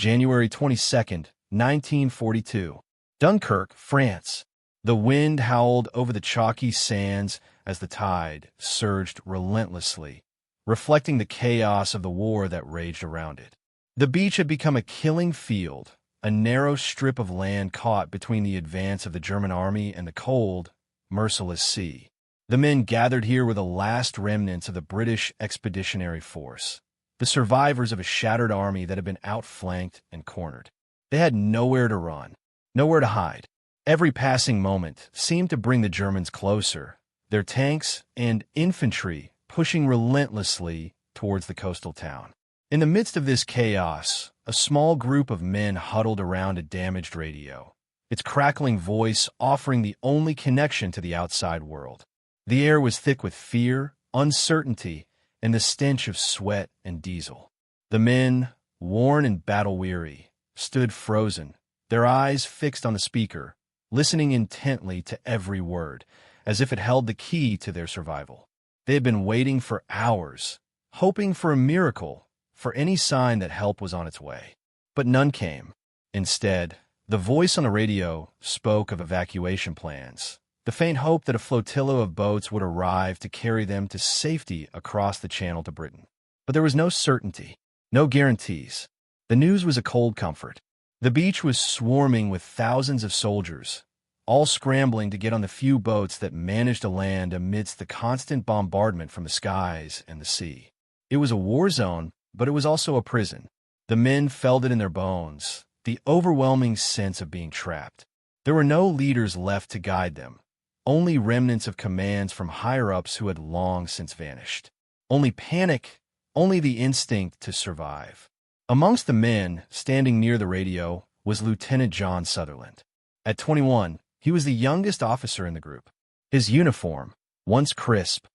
January 22, 1942. Dunkirk, France. The wind howled over the chalky sands as the tide surged relentlessly, reflecting the chaos of the war that raged around it. The beach had become a killing field, a narrow strip of land caught between the advance of the German army and the cold, merciless sea. The men gathered here were the last remnants of the British Expeditionary Force, the survivors of a shattered army that had been outflanked and cornered. They had nowhere to run, nowhere to hide. Every passing moment seemed to bring the Germans closer, their tanks and infantry pushing relentlessly towards the coastal town. In the midst of this chaos, a small group of men huddled around a damaged radio, its crackling voice offering the only connection to the outside world. The air was thick with fear, uncertainty, and the stench of sweat and diesel. The men, worn and battle-weary, stood frozen, their eyes fixed on the speaker, listening intently to every word, as if it held the key to their survival. They had been waiting for hours, hoping for a miracle, for any sign that help was on its way. But none came. Instead, the voice on the radio spoke of evacuation plans, the faint hope that a flotilla of boats would arrive to carry them to safety across the channel to Britain. But there was no certainty, no guarantees. The news was a cold comfort. The beach was swarming with thousands of soldiers, all scrambling to get on the few boats that managed to land amidst the constant bombardment from the skies and the sea. It was a war zone, but it was also a prison. The men felt it in their bones, the overwhelming sense of being trapped. There were no leaders left to guide them, only remnants of commands from higher-ups who had long since vanished. Only panic, only the instinct to survive. Amongst the men standing near the radio was Lieutenant John Sutherland. At 21, he was the youngest officer in the group. His uniform, once crisp,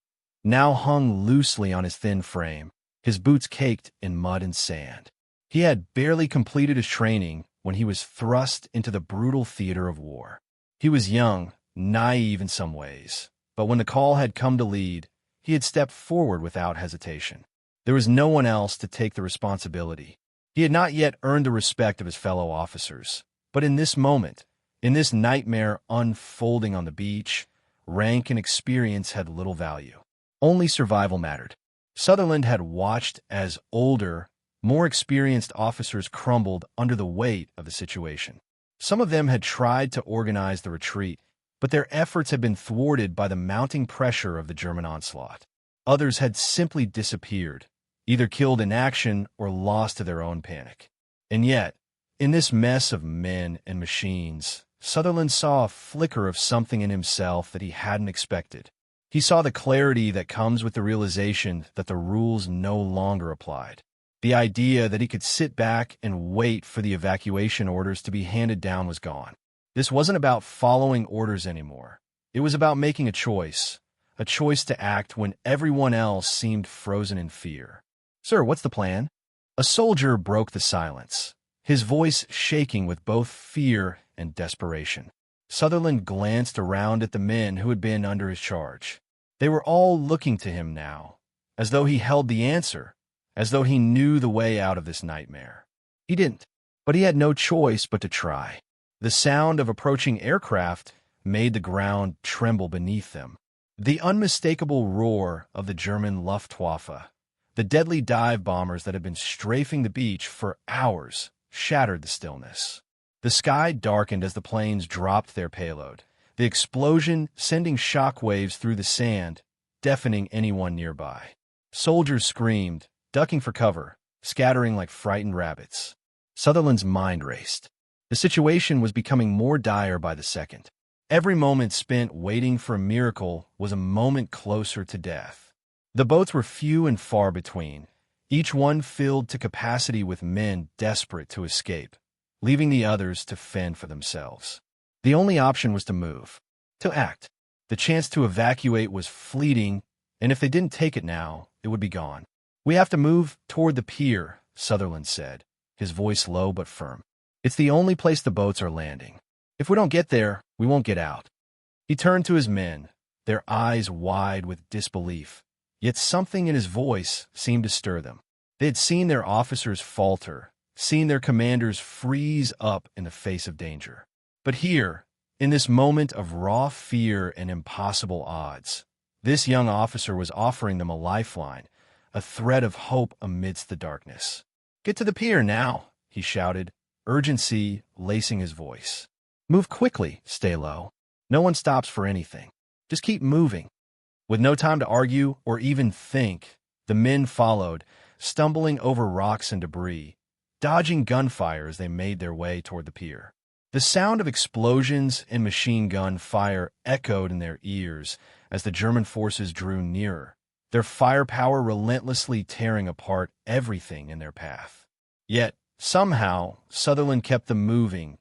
now hung loosely on his thin frame, his boots caked in mud and sand. He had barely completed his training when he was thrust into the brutal theater of war. He was young, naive in some ways, but when the call had come to lead, he had stepped forward without hesitation. There was no one else to take the responsibility. He had not yet earned the respect of his fellow officers, but in this moment, in this nightmare unfolding on the beach, rank and experience had little value. Only survival mattered. Sutherland had watched as older, more experienced officers crumbled under the weight of the situation. Some of them had tried to organize the retreat, but their efforts had been thwarted by the mounting pressure of the German onslaught. Others had simply disappeared, either killed in action or lost to their own panic. And yet, in this mess of men and machines, Sutherland saw a flicker of something in himself that he hadn't expected. He saw the clarity that comes with the realization that the rules no longer applied. The idea that he could sit back and wait for the evacuation orders to be handed down was gone. This wasn't about following orders anymore. It was about making a choice to act when everyone else seemed frozen in fear. "Sir, what's the plan?" A soldier broke the silence, his voice shaking with both fear and desperation. Sutherland glanced around at the men who had been under his charge. They were all looking to him now, as though he held the answer, as though he knew the way out of this nightmare. He didn't, but he had no choice but to try. The sound of approaching aircraft made the ground tremble beneath them. The unmistakable roar of the German Luftwaffe, the deadly dive bombers that had been strafing the beach for hours, shattered the stillness. The sky darkened as the planes dropped their payload, the explosion sending shockwaves through the sand, deafening anyone nearby. Soldiers screamed, ducking for cover, scattering like frightened rabbits. Sutherland's mind raced. The situation was becoming more dire by the second. Every moment spent waiting for a miracle was a moment closer to death. The boats were few and far between, each one filled to capacity with men desperate to escape, leaving the others to fend for themselves. The only option was to move, to act. The chance to evacuate was fleeting, and if they didn't take it now, it would be gone. "We have to move toward the pier," Sutherland said, his voice low but firm. "It's the only place the boats are landing. If we don't get there, we won't get out." He turned to his men, their eyes wide with disbelief, yet something in his voice seemed to stir them. They had seen their officers falter, seeing their commanders freeze up in the face of danger. But here, in this moment of raw fear and impossible odds, this young officer was offering them a lifeline, a thread of hope amidst the darkness. "Get to the pier now," he shouted, urgency lacing his voice. "Move quickly, stay low. No one stops for anything. Just keep moving." With no time to argue or even think, the men followed, stumbling over rocks and debris, dodging gunfire as they made their way toward the pier. The sound of explosions and machine gun fire echoed in their ears as the German forces drew nearer, their firepower relentlessly tearing apart everything in their path. Yet, somehow, Sutherland kept them moving,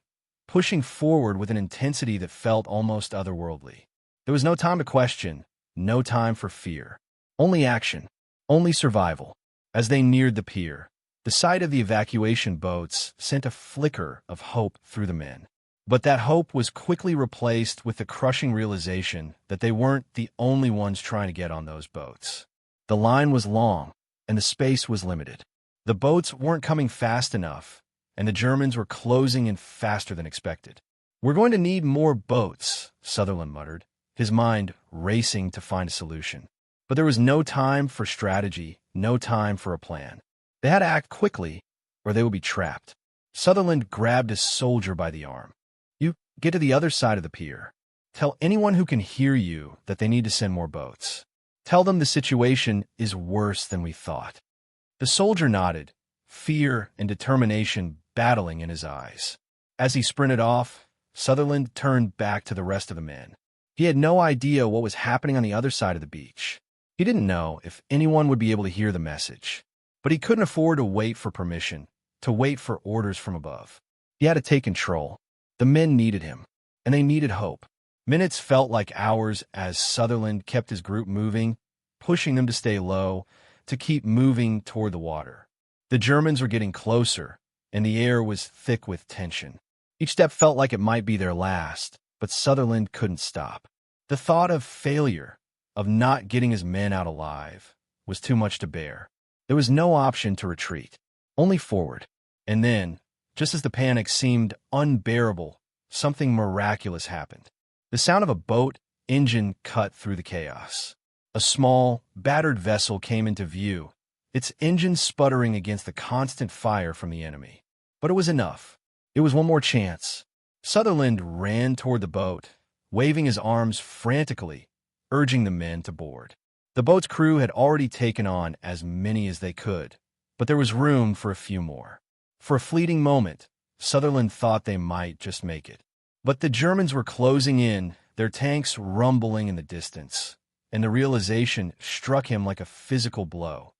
pushing forward with an intensity that felt almost otherworldly. There was no time to question, no time for fear. Only action, only survival. As they neared the pier, the sight of the evacuation boats sent a flicker of hope through the men. But that hope was quickly replaced with the crushing realization that they weren't the only ones trying to get on those boats. The line was long, and the space was limited. The boats weren't coming fast enough, and the Germans were closing in faster than expected. "We're going to need more boats," Sutherland muttered, his mind racing to find a solution. But there was no time for strategy, no time for a plan. They had to act quickly, or they would be trapped. Sutherland grabbed a soldier by the arm. "You get to the other side of the pier. Tell anyone who can hear you that they need to send more boats. Tell them the situation is worse than we thought." The soldier nodded, fear and determination battling in his eyes. As he sprinted off, Sutherland turned back to the rest of the men. He had no idea what was happening on the other side of the beach. He didn't know if anyone would be able to hear the message. But he couldn't afford to wait for permission, to wait for orders from above. He had to take control. The men needed him, and they needed hope. Minutes felt like hours as Sutherland kept his group moving, pushing them to stay low, to keep moving toward the water. The Germans were getting closer, and the air was thick with tension. Each step felt like it might be their last, but Sutherland couldn't stop. The thought of failure, of not getting his men out alive, was too much to bear. There was no option to retreat, only forward. And then, just as the panic seemed unbearable, something miraculous happened. The sound of a boat engine cut through the chaos. A small, battered vessel came into view, its engine sputtering against the constant fire from the enemy. But it was enough. It was one more chance. Sutherland ran toward the boat, waving his arms frantically, urging the men to board. The boat's crew had already taken on as many as they could, but there was room for a few more. For a fleeting moment, Sutherland thought they might just make it. But the Germans were closing in, their tanks rumbling in the distance, and the realization struck him like a physical blow.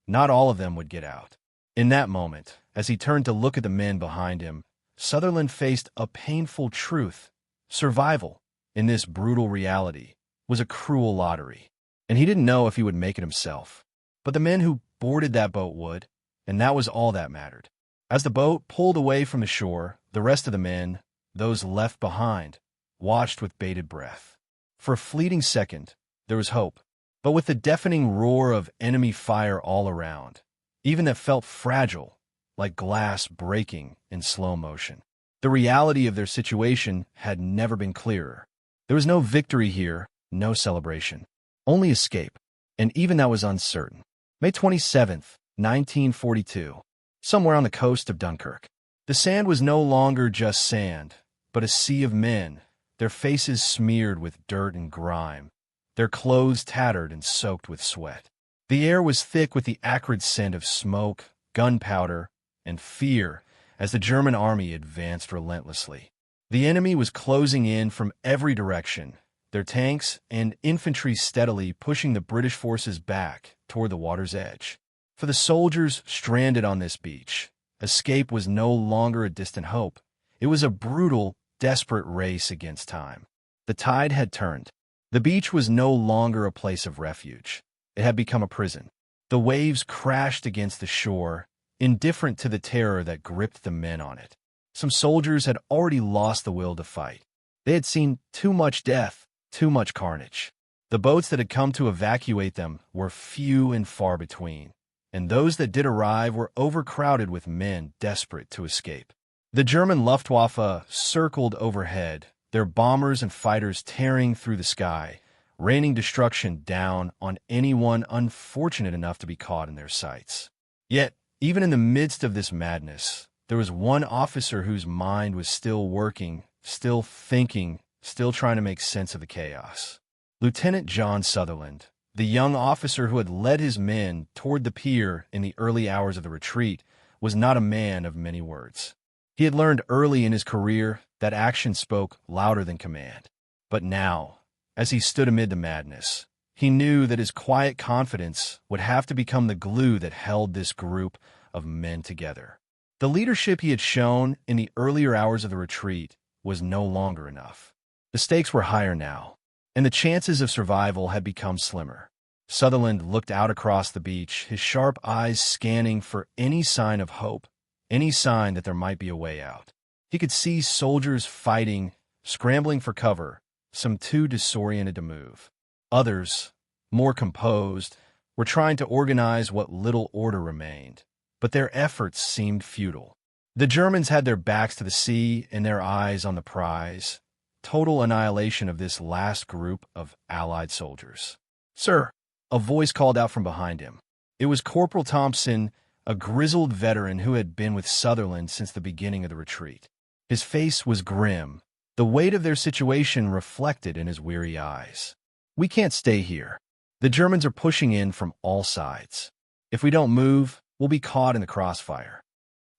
Not all of them would get out. In that moment, as he turned to look at the men behind him, Sutherland faced a painful truth. Survival, in this brutal reality, was a cruel lottery, and he didn't know if he would make it himself. But the men who boarded that boat would, and that was all that mattered. As the boat pulled away from the shore, the rest of the men, those left behind, watched with bated breath. For a fleeting second, there was hope, but with the deafening roar of enemy fire all around, even that felt fragile, like glass breaking in slow motion. The reality of their situation had never been clearer. There was no victory here, no celebration, only escape, and even that was uncertain. May 27th, 1942, somewhere on the coast of Dunkirk. The sand was no longer just sand, but a sea of men, their faces smeared with dirt and grime, their clothes tattered and soaked with sweat. The air was thick with the acrid scent of smoke, gunpowder, and fear as the German army advanced relentlessly. The enemy was closing in from every direction, their tanks and infantry steadily pushing the British forces back toward the water's edge. For the soldiers stranded on this beach, escape was no longer a distant hope. It was a brutal, desperate race against time. The tide had turned. The beach was no longer a place of refuge. It had become a prison. The waves crashed against the shore, indifferent to the terror that gripped the men on it. Some soldiers had already lost the will to fight. They had seen too much death, too much carnage. The boats that had come to evacuate them were few and far between, and those that did arrive were overcrowded with men desperate to escape. The German Luftwaffe circled overhead, their bombers and fighters tearing through the sky, raining destruction down on anyone unfortunate enough to be caught in their sights. Yet, even in the midst of this madness, there was one officer whose mind was still working, still thinking, still trying to make sense of the chaos. Lieutenant John Sutherland, the young officer who had led his men toward the pier in the early hours of the retreat, was not a man of many words. He had learned early in his career that action spoke louder than command. But now, as he stood amid the madness, he knew that his quiet confidence would have to become the glue that held this group of men together. The leadership he had shown in the earlier hours of the retreat was no longer enough. The stakes were higher now, and the chances of survival had become slimmer. Sutherland looked out across the beach, his sharp eyes scanning for any sign of hope, any sign that there might be a way out. He could see soldiers fighting, scrambling for cover, some too disoriented to move. Others, more composed, were trying to organize what little order remained, but their efforts seemed futile. The Germans had their backs to the sea and their eyes on the prize, total annihilation of this last group of Allied soldiers. "Sir," a voice called out from behind him. It was Corporal Thompson, a grizzled veteran who had been with Sutherland since the beginning of the retreat. His face was grim, the weight of their situation reflected in his weary eyes. "We can't stay here. The Germans are pushing in from all sides. If we don't move, we'll be caught in the crossfire."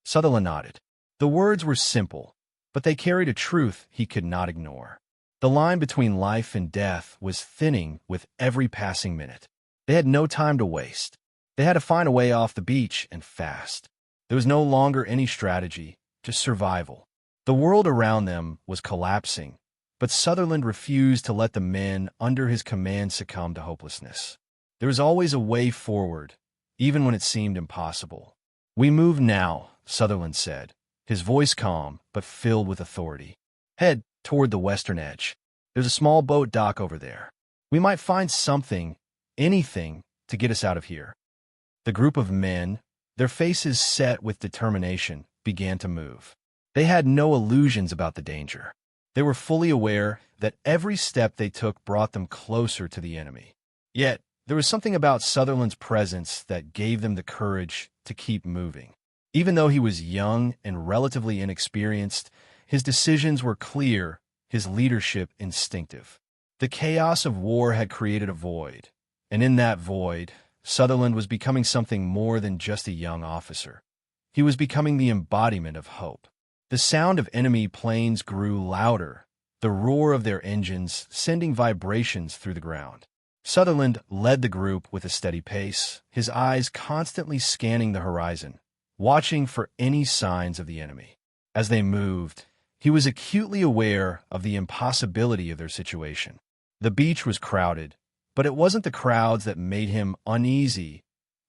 Sutherland nodded. The words were simple, but they carried a truth he could not ignore. The line between life and death was thinning with every passing minute. They had no time to waste. They had to find a way off the beach, and fast. There was no longer any strategy, just survival. The world around them was collapsing, but Sutherland refused to let the men under his command succumb to hopelessness. There was always a way forward, even when it seemed impossible. "We move now," Sutherland said, his voice calm but filled with authority. "Head toward the western edge. There's a small boat dock over there. We might find something, anything, to get us out of here." The group of men, their faces set with determination, began to move. They had no illusions about the danger. They were fully aware that every step they took brought them closer to the enemy. Yet, there was something about Sutherland's presence that gave them the courage to keep moving. Even though he was young and relatively inexperienced, his decisions were clear, his leadership instinctive. The chaos of war had created a void, and in that void, Sutherland was becoming something more than just a young officer. He was becoming the embodiment of hope. The sound of enemy planes grew louder, the roar of their engines sending vibrations through the ground. Sutherland led the group with a steady pace, his eyes constantly scanning the horizon, watching for any signs of the enemy. As they moved, he was acutely aware of the impossibility of their situation. The beach was crowded, but it wasn't the crowds that made him uneasy.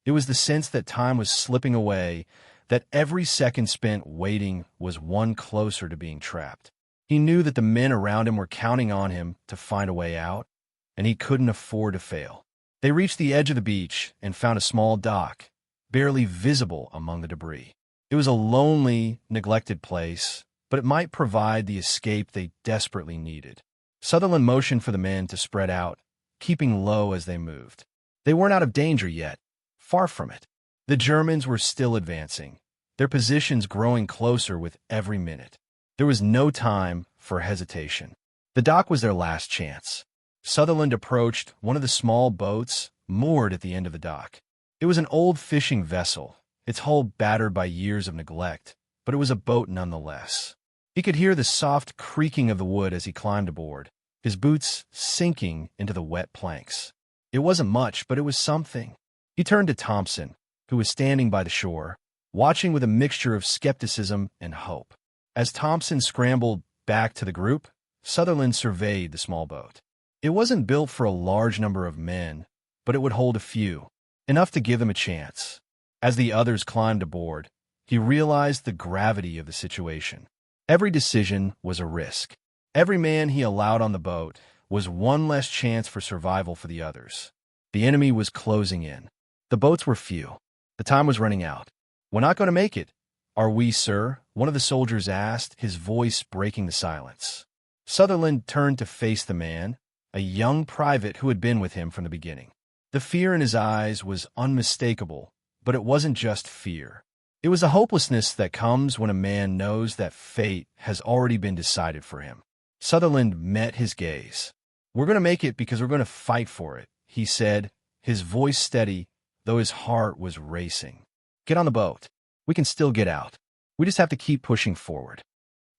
It was the sense that time was slipping away, that every second spent waiting was one closer to being trapped. He knew that the men around him were counting on him to find a way out, and he couldn't afford to fail. They reached the edge of the beach and found a small dock, barely visible among the debris. It was a lonely, neglected place, but it might provide the escape they desperately needed. Sutherland motioned for the men to spread out, keeping low as they moved. They weren't out of danger yet, far from it. The Germans were still advancing, their positions growing closer with every minute. There was no time for hesitation. The dock was their last chance. Sutherland approached one of the small boats moored at the end of the dock. It was an old fishing vessel, its hull battered by years of neglect, but it was a boat nonetheless. He could hear the soft creaking of the wood as he climbed aboard, his boots sinking into the wet planks. It wasn't much, but it was something. He turned to Thompson, who was standing by the shore, watching with a mixture of skepticism and hope. As Thompson scrambled back to the group, Sutherland surveyed the small boat. It wasn't built for a large number of men, but it would hold a few, enough to give them a chance. As the others climbed aboard, he realized the gravity of the situation. Every decision was a risk. Every man he allowed on the boat was one less chance for survival for the others. The enemy was closing in. The boats were few. The time was running out. "We're not going to make it." "Are we, sir?" one of the soldiers asked, his voice breaking the silence. Sutherland turned to face the man, a young private who had been with him from the beginning. The fear in his eyes was unmistakable, but it wasn't just fear. It was a hopelessness that comes when a man knows that fate has already been decided for him. Sutherland met his gaze. "We're going to make it because we're going to fight for it," he said, his voice steady, though his heart was racing. "Get on the boat. We can still get out. We just have to keep pushing forward."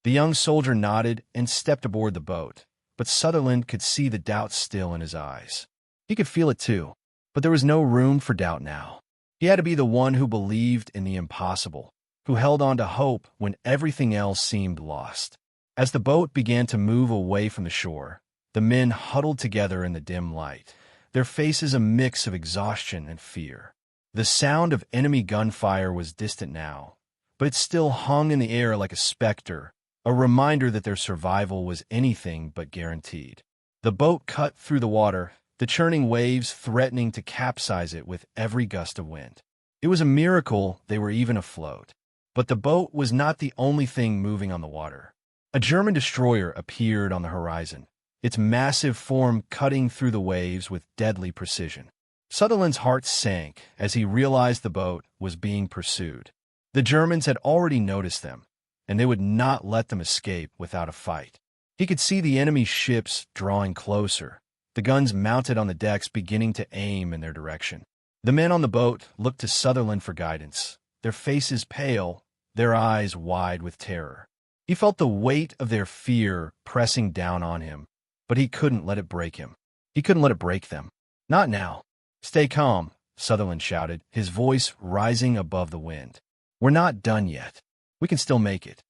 The young soldier nodded and stepped aboard the boat, but Sutherland could see the doubt still in his eyes. He could feel it too, but there was no room for doubt now. He had to be the one who believed in the impossible, who held on to hope when everything else seemed lost. As the boat began to move away from the shore, the men huddled together in the dim light, their faces a mix of exhaustion and fear. The sound of enemy gunfire was distant now, but it still hung in the air like a specter, a reminder that their survival was anything but guaranteed. The boat cut through the water, the churning waves threatening to capsize it with every gust of wind. It was a miracle they were even afloat. But the boat was not the only thing moving on the water. A German destroyer appeared on the horizon, its massive form cutting through the waves with deadly precision. Sutherland's heart sank as he realized the boat was being pursued. The Germans had already noticed them, and they would not let them escape without a fight. He could see the enemy ships drawing closer, the guns mounted on the decks beginning to aim in their direction. The men on the boat looked to Sutherland for guidance, their faces pale, their eyes wide with terror. He felt the weight of their fear pressing down on him, but he couldn't let it break him. He couldn't let it break them. "Not now." "Stay calm," Sutherland shouted, his voice rising above the wind. "We're not done yet. We can still make it."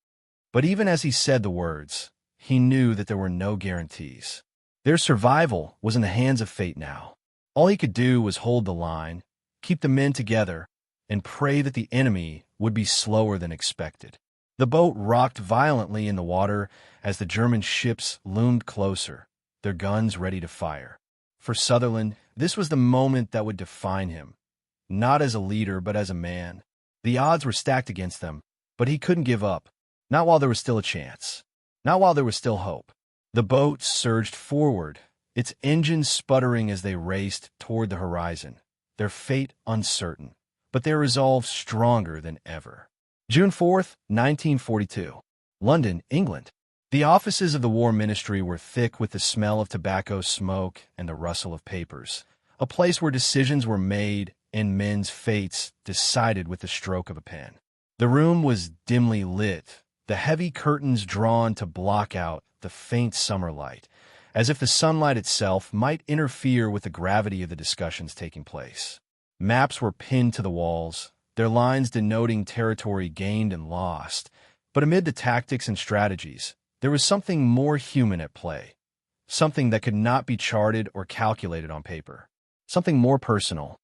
But even as he said the words, he knew that there were no guarantees. Their survival was in the hands of fate now. All he could do was hold the line, keep the men together, and pray that the enemy would be slower than expected. The boat rocked violently in the water as the German ships loomed closer, their guns ready to fire. For Sutherland, this was the moment that would define him, not as a leader but as a man. The odds were stacked against them, but he couldn't give up, not while there was still a chance, not while there was still hope. The boat surged forward, its engines sputtering as they raced toward the horizon, their fate uncertain, but their resolve stronger than ever. June 4th, 1942. London, England. The offices of the War Ministry were thick with the smell of tobacco smoke and the rustle of papers, a place where decisions were made and men's fates decided with the stroke of a pen. The room was dimly lit, the heavy curtains drawn to block out the faint summer light, as if the sunlight itself might interfere with the gravity of the discussions taking place. Maps were pinned to the walls, their lines denoting territory gained and lost. But amid the tactics and strategies, there was something more human at play, something that could not be charted or calculated on paper, something more personal,